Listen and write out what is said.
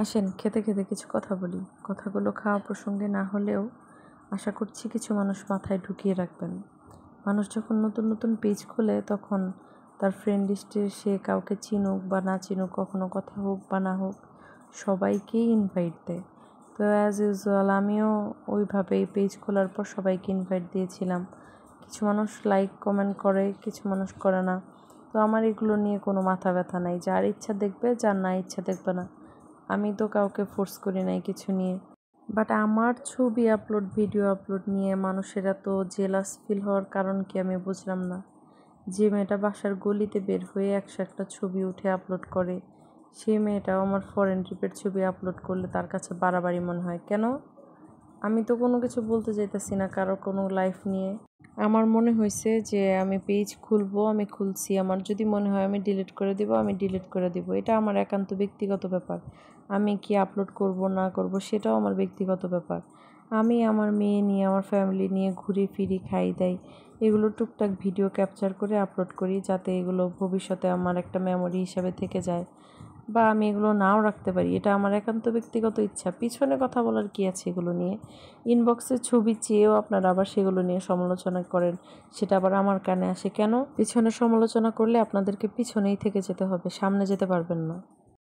আসেন খেতে খেতে কিছু কথা বলি। কথাগুলো খাওয়া প্রসঙ্গে না হলেও আশা করছি কিছু মানুষ মাথায় ঢুকিয়ে রাখবেন। মানুষ যখন নতুন নতুন পেজ খোলে তখন তার ফ্রেন্ড লিস্টে সে কাউকে চিনুক বা না চিনুক, কখনো কথা হোক বা না হোক, সবাইকেই ইনভাইট দেয়। তো অ্যাজ ইউজুয়াল আমিও ওইভাবেই পেজ খোলার পর সবাইকে ইনভাইট দিয়েছিলাম। কিছু মানুষ লাইক কমেন্ট করে, কিছু মানুষ করে না। তো আমার এগুলো নিয়ে কোনো মাথা ব্যথা নাই। যার ইচ্ছা দেখবে, যার না ইচ্ছা দেখবে না। আমি তো কাউকে ফোর্স করি নাই কিছু নিয়ে। বাট আমার ছবি আপলোড, ভিডিও আপলোড নিয়ে মানুষের এত জেলাস ফিল হওয়ার কারণ কি আমি বুঝলাম না। যে মেয়েটা বাসার গলিতে বের হয়ে 101টা ছবি উঠে আপলোড করে, সেই মেয়েটাও আমার ফরেন ট্রিপের ছবি আপলোড করলে তার কাছে বাড়াবাড়ি মনে হয় কেন? আমি তো কোনো কিছু বলতে চাইতেছি না কারো কোনো লাইফ নিয়ে। আমার মনে হয়েছে যে আমি পেজ খুলবো, আমি খুলছি। আমার যদি মনে হয় আমি ডিলিট করে দিব, আমি ডিলিট করে দিব। এটা আমার একান্ত ব্যক্তিগত ব্যাপার। আমি কি আপলোড করব না করব সেটাও আমার ব্যক্তিগত ব্যাপার। আমি আমার মেয়ে নিয়ে, আমার ফ্যামিলি নিয়ে ঘুরি ফিরি, খাই দাই, এগুলো টুকটাক ভিডিও ক্যাপচার করে আপলোড করি, যাতে এগুলো ভবিষ্যতে আমার একটা মেমোরি হিসাবে থেকে যায়, বা আমি এগুলো নাও রাখতে পারি। এটা আমার একান্ত ব্যক্তিগত ইচ্ছা। পিছনে কথা বলার কি আছে এগুলো নিয়ে? ইনবক্সে ছবি চেয়েও আপনারা আবার সেগুলো নিয়ে সমালোচনা করেন, সেটা আবার আমার কানে আসে কেন? পিছনে সমালোচনা করলে আপনাদেরকে পিছনেই থেকে যেতে হবে, সামনে যেতে পারবেন না।